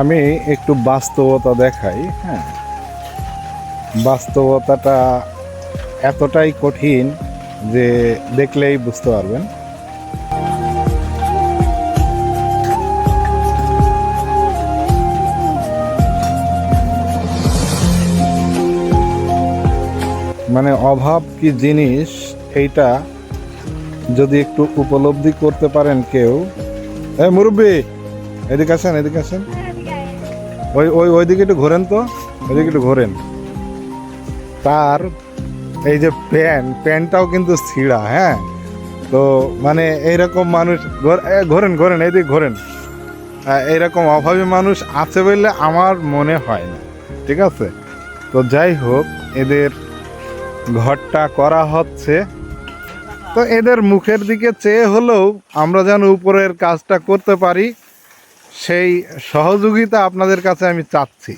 আমি একটু বাস্তবতা দেখাই। হ্যাঁ, বাস্তবতাটা এতটাই কঠিন যে দেখলেই বুঝতে পারবেন। মানে অভাব কি জিনিস, এইটা যদি একটু উপলব্ধি করতে পারেন কেউ। মুরব্বী, এদিকে আসেন, এদিকে আসেন। ওইদিকে একটু ঘোরেন তো, ওইদিকে একটু ঘোরেন। তার এই যে প্যান্টটাও কিন্তু ছিঁড়া। হ্যাঁ, তো মানে এইরকম মানুষ ঘোরেন ঘোরেন, এইদিকে ঘোরেন। এইরকম অভাবী মানুষ আছে বললে আমার মনে হয় না। ঠিক আছে, তো যাই হোক, এদের ঘরটা করা হচ্ছে, তো এদের মুখের দিকে চেয়ে হলেও আমরা যেন উপরের কাজটা করতে পারি, সেই সহযোগিতা আপনাদের কাছে আমি চাচ্ছি।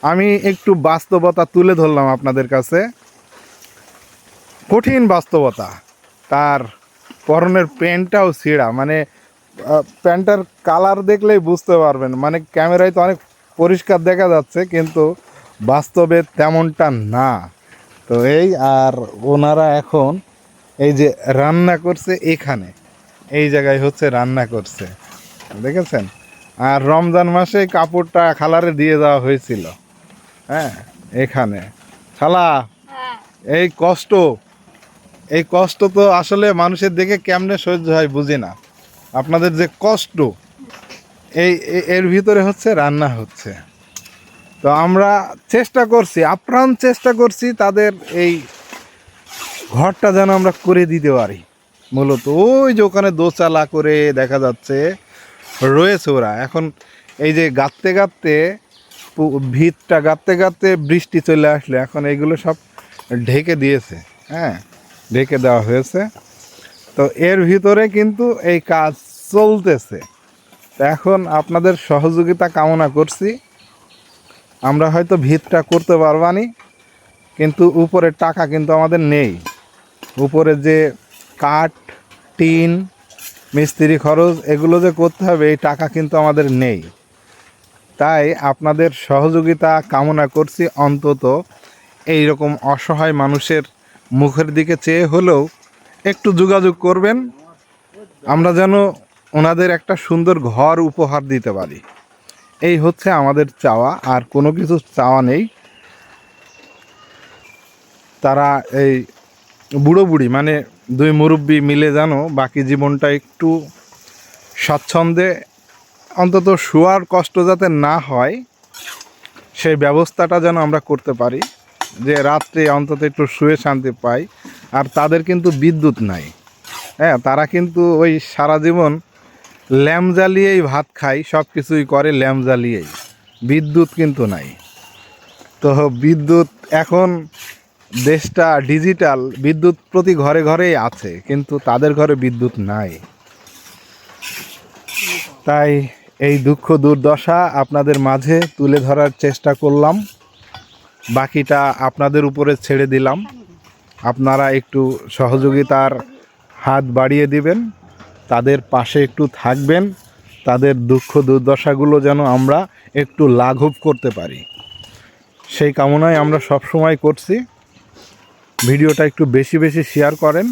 আমি একটু বাস্তবতা তুলে ধরলাম আপনাদের কাছে, কঠিন বাস্তবতা। তার পরনের প্যান্টটাও ছিঁড়া, মানে প্যান্টটার কালার দেখলেই বুঝতে পারবেন। মানে ক্যামেরায় তো অনেক পরিষ্কার দেখা যাচ্ছে, কিন্তু বাস্তবে তেমনটা না। তো এই আর ওনারা এখন এই যে রান্না করছে, এখানে এই জায়গায় হচ্ছে রান্না করছে, দেখেছেন। আর রমজান মাসে কাপড়টা খালারে দিয়ে দেওয়া হয়েছিল। হ্যাঁ, এখানে খালা, এই কষ্ট, এই কষ্ট তো আসলে মানুষের দেখে কেমনে সহ্য হয় বুঝি না। আপনাদের যে কষ্ট, এর ভিতরে হচ্ছে রান্না হচ্ছে। তো আমরা চেষ্টা করছি, আপ্রাণ চেষ্টা করছি তাদের এই ঘরটা যেন আমরা করে দিতে পারি। মূলত ওই যে ওখানে দোচালা করে দেখা যাচ্ছে রয়েছে ওরা। এখন এই যে গাঁততে গাঁততে, ভিতটা গাঁততে গাঁততে বৃষ্টি চলে আসলে এখন এইগুলো সব ঢেকে দিয়েছে। হ্যাঁ, ঢেকে দেওয়া হয়েছে। তো এর ভিতরে কিন্তু এই কাজ চলতেছে। তো এখন আপনাদের সহযোগিতা কামনা করছি। আমরা হয়তো ভিতটা করতে পারবানি, কিন্তু উপরের টাকা কিন্তু আমাদের নেই। উপরে যে কাঠ, টিন, মিস্ত্রি খরচ, এগুলো যে করতে হবে, এই টাকা কিন্তু আমাদের নেই। তাই আপনাদের সহযোগিতা কামনা করছি। অন্তত এই রকম অসহায় মানুষের মুখের দিকে চেয়ে হলেও একটু যোগাযোগ করবেন, আমরা যেন ওনাদের একটা সুন্দর ঘর উপহার দিতে পারি। এই হচ্ছে আমাদের চাওয়া, আর কোনো কিছু চাওয়া নেই। তারা এই বুড়ো বুড়ি মানে দুই মুরব্বি মিলে যেন বাকি জীবনটা একটু স্বাচ্ছন্দ্যে, অন্তত শোয়ার কষ্ট যাতে না হয়, সেই ব্যবস্থাটা যেন আমরা করতে পারি, যে রাত্রে অন্তত একটু শুয়ে শান্তি পাই। আর তাদের কিন্তু বিদ্যুৎ নাই। হ্যাঁ, তারা কিন্তু ওই সারা জীবন ল্যাম্প জ্বালিয়েই ভাত খায়, সব কিছুই করে ল্যাম্প জ্বালিয়েই, বিদ্যুৎ কিন্তু নাই। তো বিদ্যুৎ এখন, দেশটা ডিজিটাল, বিদ্যুৎ প্রতি ঘরে ঘরেই আছে, কিন্তু তাদের ঘরে বিদ্যুৎ নাই। তাই এই দুঃখ দুর্দশা আপনাদের মাঝে তুলে ধরার চেষ্টা করলাম। বাকিটা আপনাদের উপরে ছেড়ে দিলাম। আপনারা একটু সহযোগিতার হাত বাড়িয়ে দিবেন, তাদের পাশে একটু থাকবেন, তাদের দুঃখ দুর্দশাগুলো যেন আমরা একটু লাঘব করতে পারি, সেই কামনাই আমরা সবসময় করছি। ভিডিওটা একটু বেশি বেশি শেয়ার করেন,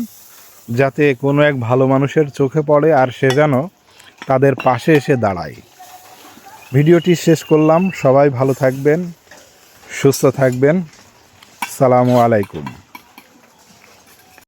যাতে কোনো এক ভালো মানুষের চোখে পড়ে আর সে যেন তাদের পাশে এসে দাঁড়ায়। ভিডিওটি শেষ করলাম। সবাই ভালো থাকবেন, সুস্থ থাকবেন। আসসালামু আলাইকুম।